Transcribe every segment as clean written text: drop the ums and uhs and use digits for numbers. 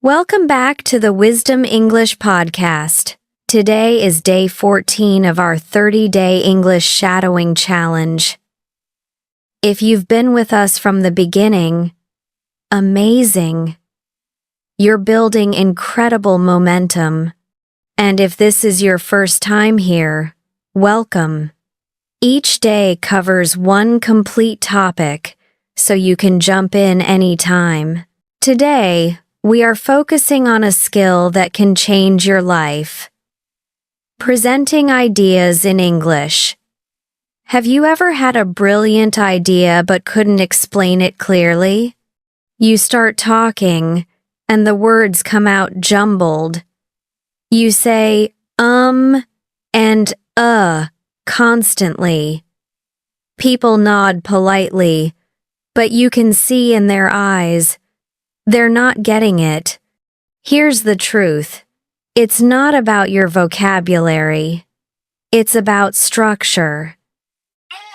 Welcome back to the Wisdom English Podcast. Today is day 14 of our 30-day English shadowing challenge. If you've been with us from the beginning, amazing. You're building incredible momentum. And if this is your first time here, welcome. Each day covers one complete topic, so you can jump in anytime. Today, we are focusing on a skill that can change your life. Presenting ideas in English. Have you ever had a brilliant idea but couldn't explain it clearly? You start talking, and the words come out jumbled. You say, and constantly. People nod politely, but you can see in their eyes, they're not getting it. Here's the truth. It's not about your vocabulary. It's about structure.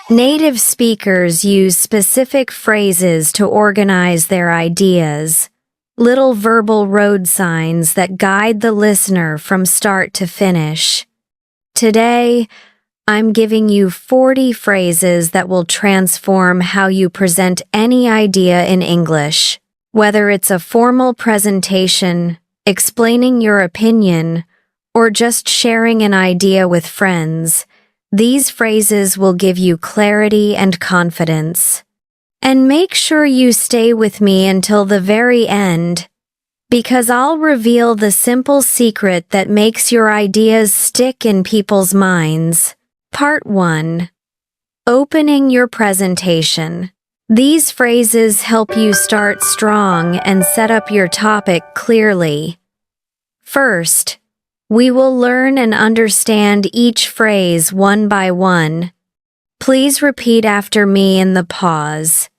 Native speakers use specific phrases to organize their ideas, little verbal road signs that guide the listener from start to finish. Today, I'm giving you 40 phrases that will transform how you present any idea in English. Whether it's a formal presentation, explaining your opinion, or just sharing an idea with friends, these phrases will give you clarity and confidence. And make sure you stay with me until the very end, because I'll reveal the simple secret that makes your ideas stick in people's minds. Part 1. Opening your presentation. These phrases help you start strong and set up your topic clearly. First, we will learn and understand each phrase one by one. Please repeat after me in the pause,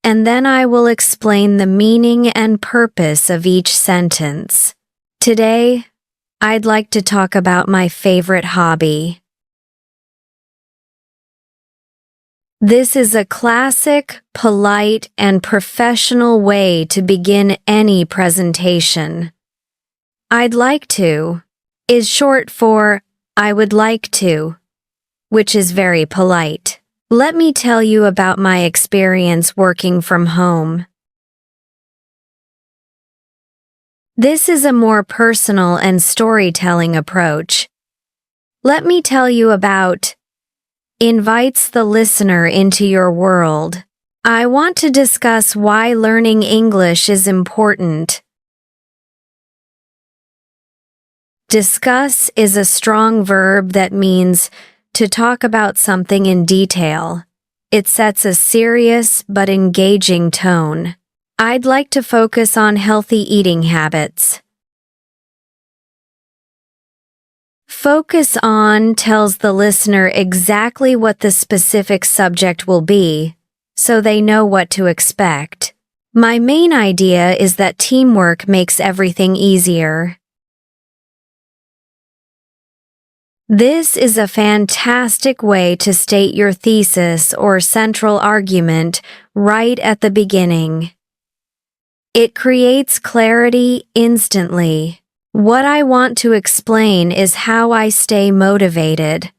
and then I will explain the meaning and purpose of each sentence. Today, I'd like to talk about my favorite hobby. This is a classic, polite, and professional way to begin any presentation. I'd like to is short for I would like to, which is very polite. Let me tell you about my experience working from home. This is a more personal and storytelling approach. Let me tell you about invites the listener into your world. I want to discuss why learning English is important. Discuss is a strong verb that means to talk about something in detail. It sets a serious but engaging tone. I'd like to focus on healthy eating habits. Focus on tells the listener exactly what the specific subject will be, so they know what to expect. My main idea is that teamwork makes everything easier. This is a fantastic way to state your thesis or central argument right at the beginning. It creates clarity instantly. What I want to explain is how I stay motivated.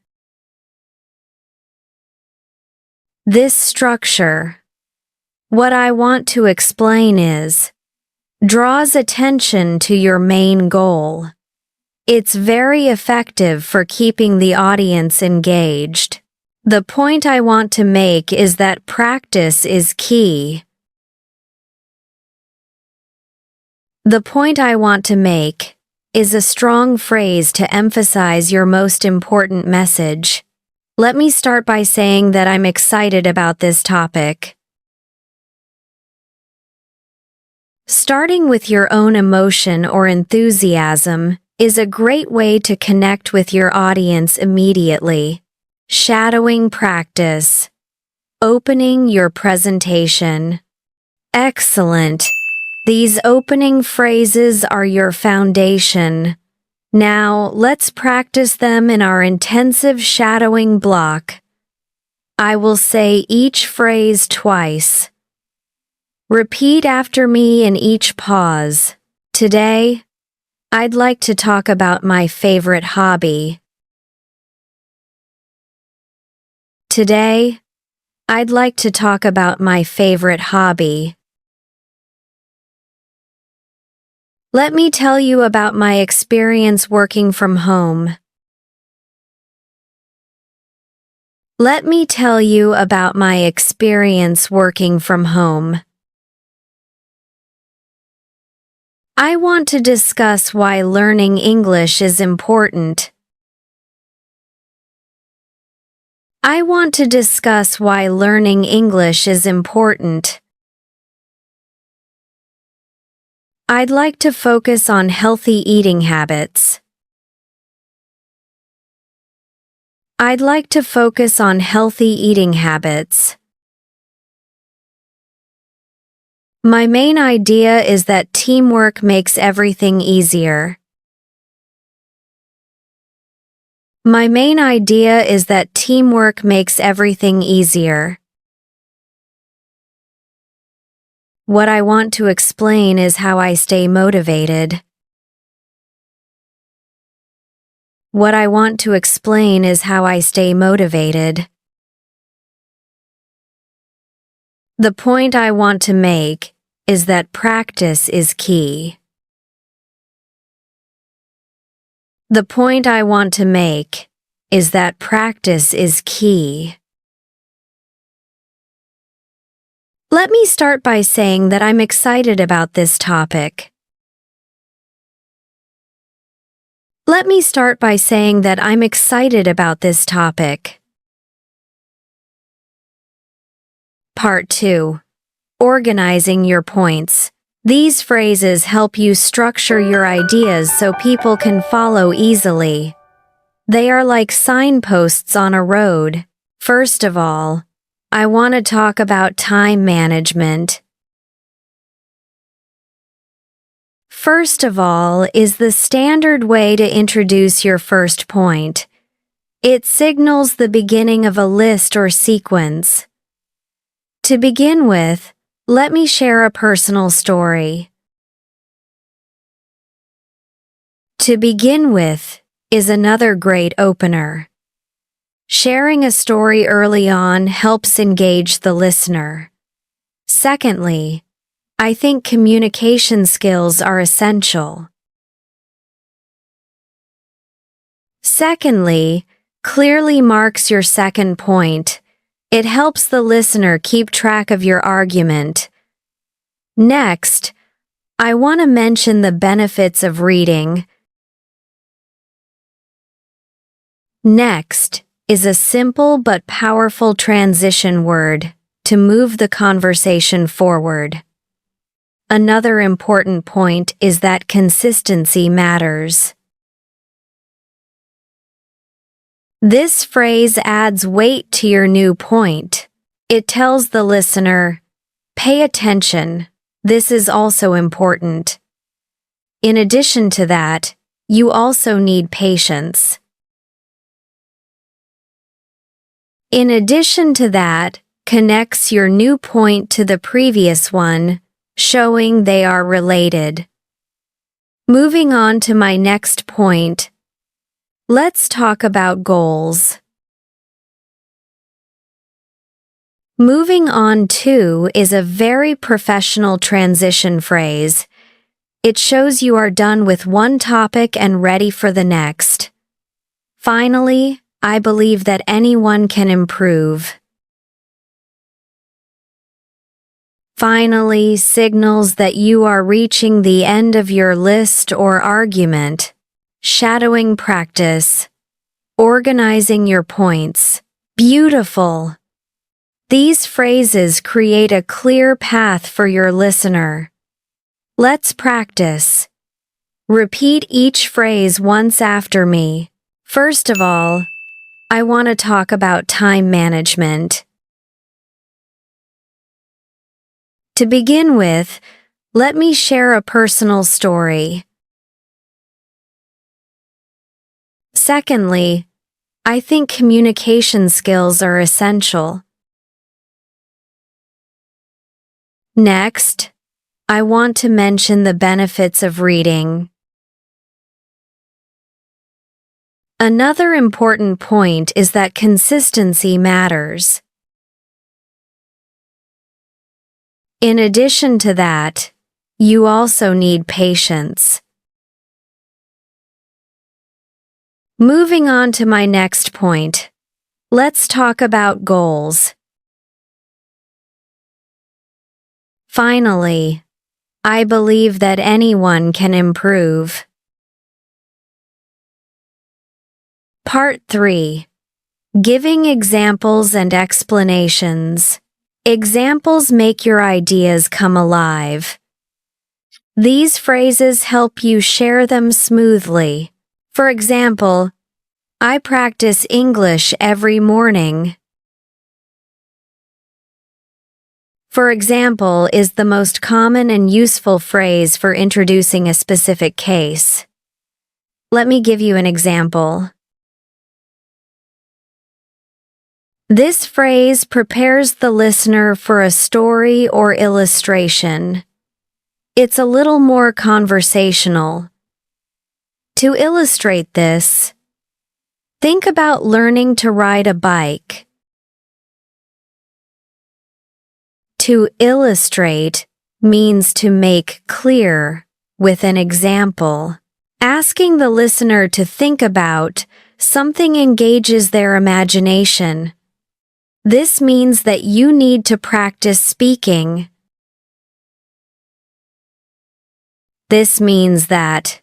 This structure. What I want to explain is draws attention to your main goal. It's very effective for keeping the audience engaged. The point I want to make is that practice is key. The point I want to make is a strong phrase to emphasize your most important message. Let me start by saying that I'm excited about this topic. Starting with your own emotion or enthusiasm is a great way to connect with your audience immediately. Shadowing practice. Opening your presentation. Excellent. These opening phrases are your foundation. Now, let's practice them in our intensive shadowing block. I will say each phrase twice. Repeat after me in each pause. Today, I'd like to talk about my favorite hobby. Today, I'd like to talk about my favorite hobby. Let me tell you about my experience working from home. Let me tell you about my experience working from home. I want to discuss why learning English is important. I want to discuss why learning English is important. I'd like to focus on healthy eating habits. I'd like to focus on healthy eating habits. My main idea is that teamwork makes everything easier. My main idea is that teamwork makes everything easier. What I want to explain is how I stay motivated. What I want to explain is how I stay motivated. The point I want to make is that practice is key. The point I want to make is that practice is key. Let me start by saying that I'm excited about this topic. Let me start by saying that I'm excited about this topic. Part 2. Organizing your points. These phrases help you structure your ideas so people can follow easily. They are like signposts on a road. First of all, I want to talk about time management. First of all is the standard way to introduce your first point. It signals the beginning of a list or sequence. To begin with, let me share a personal story. To begin with is another great opener. Sharing a story early on helps engage the listener. Secondly, I think communication skills are essential. Secondly, clearly marks your second point. It helps the listener keep track of your argument. Next, I want to mention the benefits of reading. Next is a simple but powerful transition word to move the conversation forward. Another important point is that consistency matters. This phrase adds weight to your new point. It tells the listener, "Pay attention, this is also important." In addition to that, you also need patience. In addition to that, connects your new point to the previous one, showing they are related. Moving on to my next point, let's talk about goals. Moving on to is a very professional transition phrase. It shows you are done with one topic and ready for the next. Finally, I believe that anyone can improve. Finally signals that you are reaching the end of your list or argument. Shadowing practice. Organizing your points. Beautiful. These phrases create a clear path for your listener. Let's practice. Repeat each phrase once after me. First of all, I want to talk about time management. To begin with, let me share a personal story. Secondly, I think communication skills are essential. Next, I want to mention the benefits of reading. Another important point is that consistency matters. In addition to that, you also need patience. Moving on to my next point, let's talk about goals. Finally, I believe that anyone can improve. Part 3. Giving examples and explanations. Examples make your ideas come alive. These phrases help you share them smoothly. For example, I practice English every morning. For example is the most common and useful phrase for introducing a specific case. Let me give you an example. This phrase prepares the listener for a story or illustration. It's a little more conversational. To illustrate this, think about learning to ride a bike. To illustrate means to make clear with an example. Asking the listener to think about something engages their imagination. This means that you need to practice speaking. This means that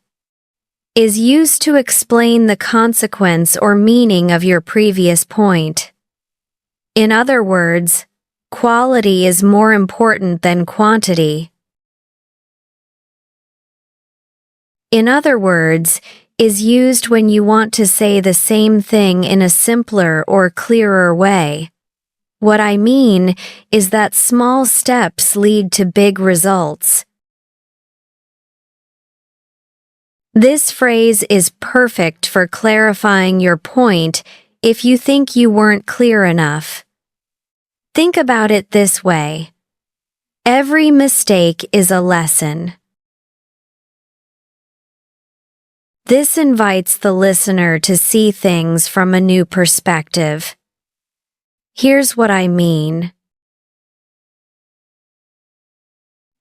is used to explain the consequence or meaning of your previous point. In other words, quality is more important than quantity. In other words, is used when you want to say the same thing in a simpler or clearer way. What I mean is that small steps lead to big results. This phrase is perfect for clarifying your point if you think you weren't clear enough. Think about it this way. Every mistake is a lesson. This invites the listener to see things from a new perspective. Here's what I mean.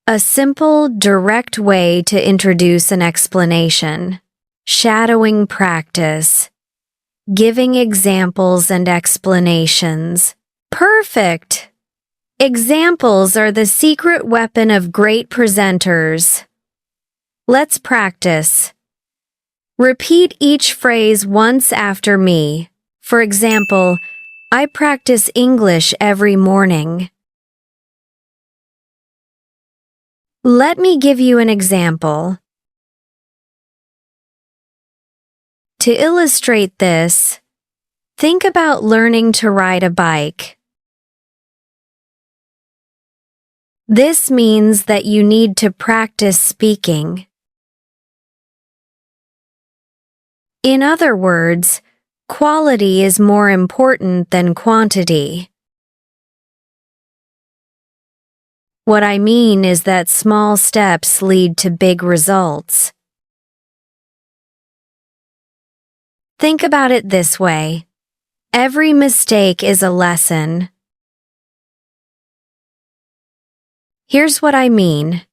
A simple, direct way to introduce an explanation. Shadowing practice. Giving examples and explanations. Perfect! Examples are the secret weapon of great presenters. Let's practice. Repeat each phrase once after me. For example, I practice English every morning. Let me give you an example. To illustrate this, think about learning to ride a bike. This means that you need to practice speaking. In other words, quality is more important than quantity. What I mean is that small steps lead to big results. Think about it this way. Every mistake is a lesson. Here's what I mean.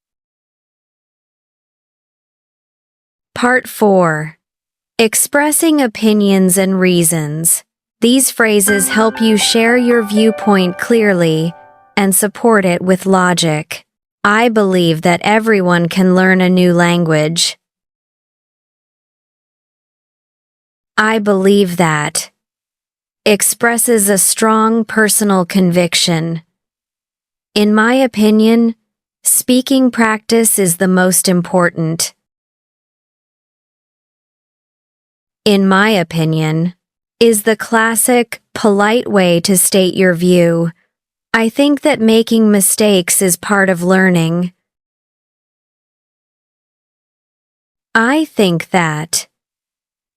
Part 4. Expressing opinions and reasons. These phrases help you share your viewpoint clearly and support it with logic. I believe that everyone can learn a new language. I believe that expresses a strong personal conviction. In my opinion, speaking practice is the most important. In my opinion, is the classic, polite way to state your view. I think that making mistakes is part of learning. I think that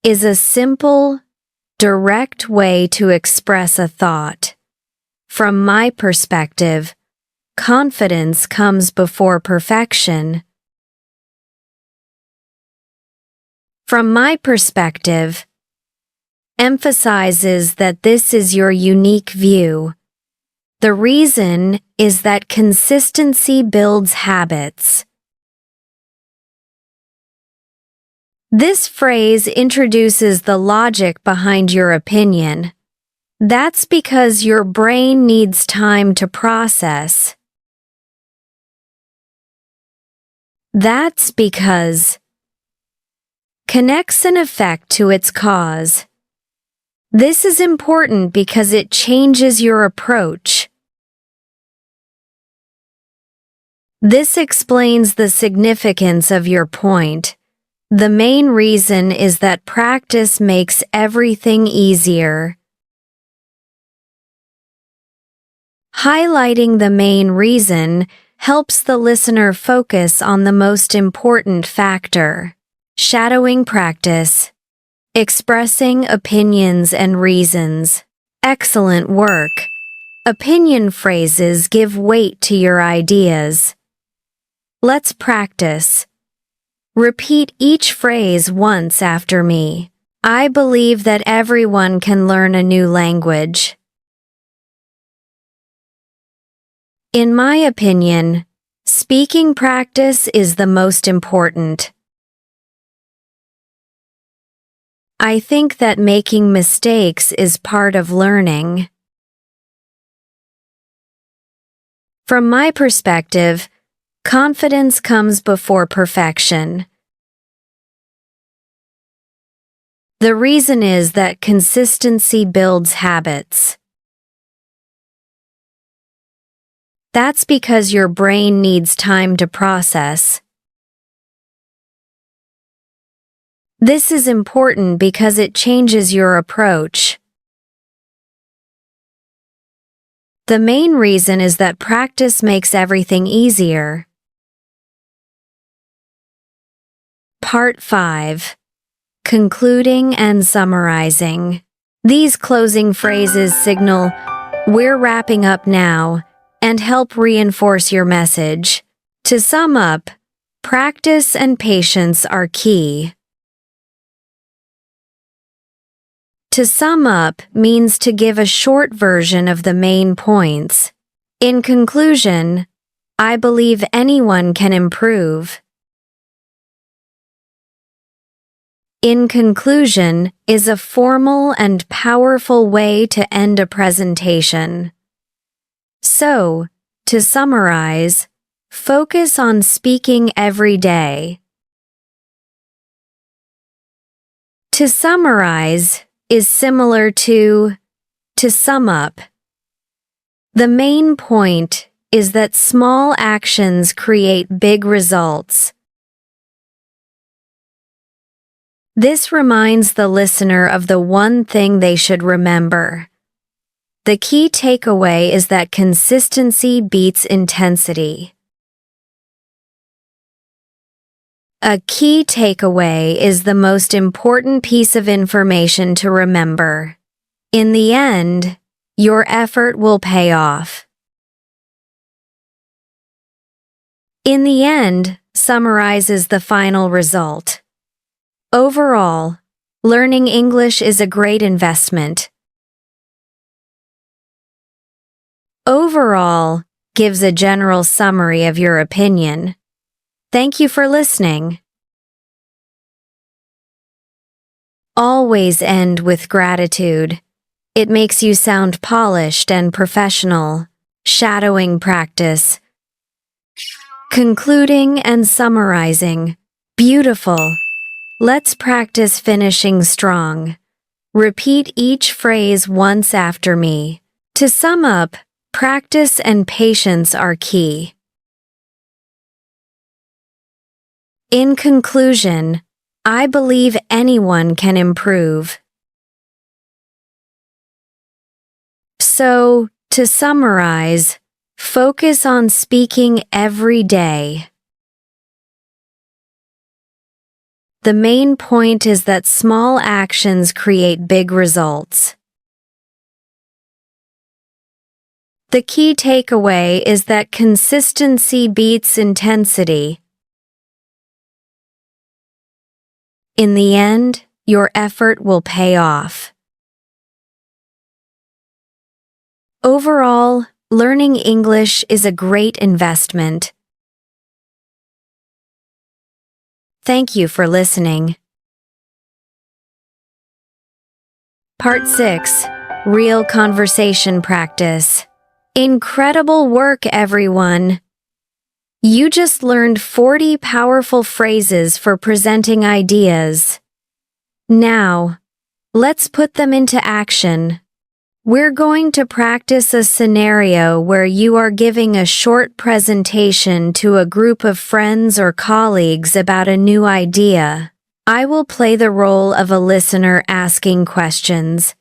is a simple, direct way to express a thought. From my perspective, confidence comes before perfection. From my perspective, emphasizes that this is your unique view. The reason is that consistency builds habits. This phrase introduces the logic behind your opinion. That's because your brain needs time to process. That's because connects an effect to its cause. This is important because it changes your approach. This explains the significance of your point. The main reason is that practice makes everything easier. Highlighting the main reason helps the listener focus on the most important factor. Shadowing practice. Expressing opinions and reasons. Excellent work. Opinion phrases give weight to your ideas. Let's practice. Repeat each phrase once after me. I believe that everyone can learn a new language. In my opinion, speaking practice is the most important. I think that making mistakes is part of learning. From my perspective, confidence comes before perfection. The reason is that consistency builds habits. That's because your brain needs time to process. This is important because it changes your approach. The main reason is that practice makes everything easier. Part 5. Concluding and summarizing. These closing phrases signal, "We're wrapping up now," and help reinforce your message. To sum up, practice and patience are key. To sum up means to give a short version of the main points. In conclusion, I believe anyone can improve. In conclusion is a formal and powerful way to end a presentation. So, to summarize, focus on speaking every day. To summarize is similar to sum up. The main point is that small actions create big results. This reminds the listener of the one thing they should remember. The key takeaway is that consistency beats intensity. A key takeaway is the most important piece of information to remember. In the end, your effort will pay off. In the end, summarizes the final result. Overall, learning English is a great investment. Overall gives a general summary of your opinion. Thank you for listening. Always end with gratitude. It makes you sound polished and professional. Shadowing practice. Concluding and summarizing. Beautiful. Let's practice finishing strong. Repeat each phrase once after me. To sum up, practice and patience are key. In conclusion, I believe anyone can improve. So, to summarize, focus on speaking every day. The main point is that small actions create big results. The key takeaway is that consistency beats intensity. In the end, your effort will pay off. Overall, learning English is a great investment. Thank you for listening. Part 6. Real Conversation Practice. Incredible work, everyone! You just learned 40 powerful phrases for presenting ideas. Now, let's put them into action. We're going to practice a scenario where you are giving a short presentation to a group of friends or colleagues about a new idea. I will play the role of a listener asking questions,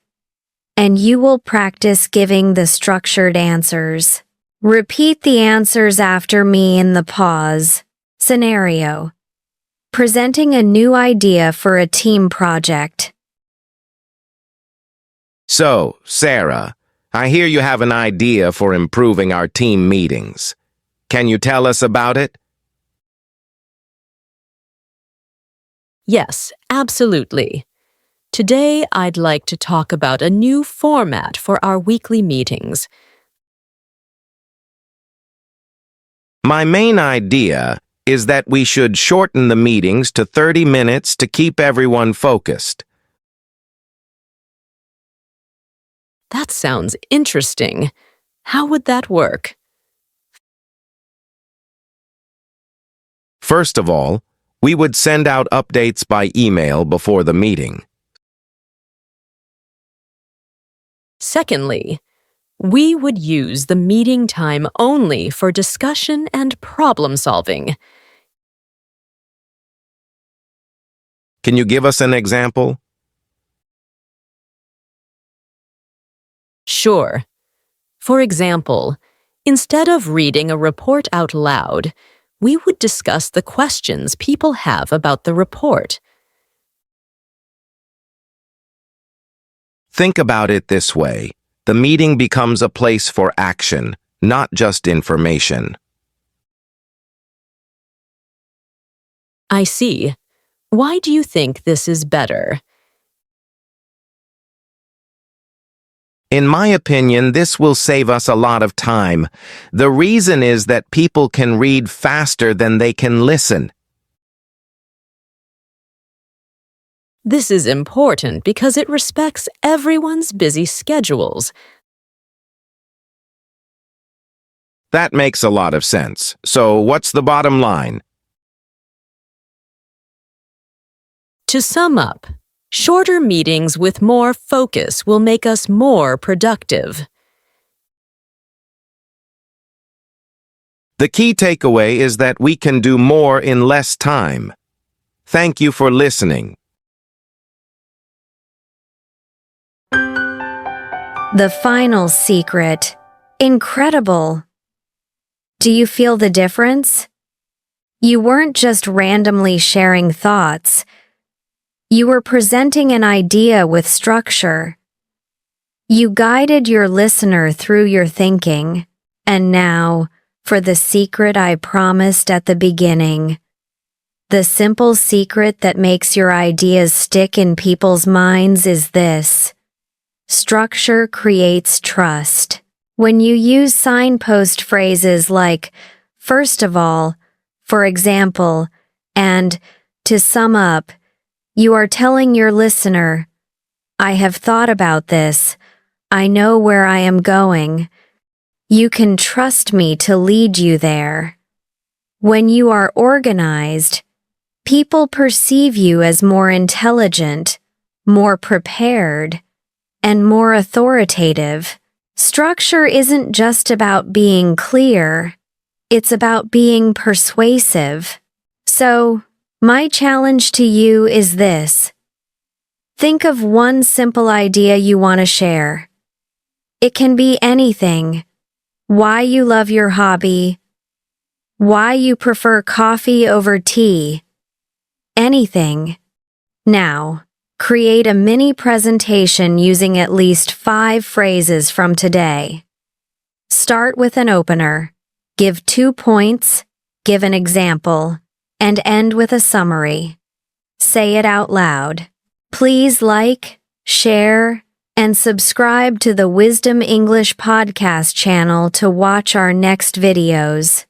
and you will practice giving the structured answers. Repeat the answers after me in the pause. Scenario: presenting a new idea for a team project. So, Sarah, I hear you have an idea for improving our team meetings. Can you tell us about it? Yes, absolutely. Today, I'd like to talk about a new format for our weekly meetings. My main idea is that we should shorten the meetings to 30 minutes to keep everyone focused. That sounds interesting. How would that work? First of all, we would send out updates by email before the meeting. Secondly, we would use the meeting time only for discussion and problem solving. Can you give us an example? Sure. For example, instead of reading a report out loud, we would discuss the questions people have about the report. Think about it this way. The meeting becomes a place for action, not just information. I see. Why do you think this is better? In my opinion, this will save us a lot of time. The reason is that people can read faster than they can listen. This is important because it respects everyone's busy schedules. That makes a lot of sense. So, what's the bottom line? To sum up, shorter meetings with more focus will make us more productive. The key takeaway is that we can do more in less time. Thank you for listening. The final secret. Incredible! Do you feel the difference? You weren't just randomly sharing thoughts. You were presenting an idea with structure. You guided your listener through your thinking. And now, for the secret I promised at the beginning. The simple secret that makes your ideas stick in people's minds is this: structure creates trust. When you use signpost phrases like, first of all, for example, and to sum up, you are telling your listener, I have thought about this. I know where I am going. You can trust me to lead you there. When you are organized, people perceive you as more intelligent, more prepared, and more authoritative. Structure isn't just about being clear, it's about being persuasive. So, my challenge to you is this. Think of one simple idea you want to share. It can be anything. Why you love your hobby, why you prefer coffee over tea, anything. Now, create a mini presentation using at least 5 phrases from today. Start with an opener. Give 2 points, give an example, and end with a summary. Say it out loud. Please like, share, and subscribe to the Wisdom English podcast channel to watch our next videos.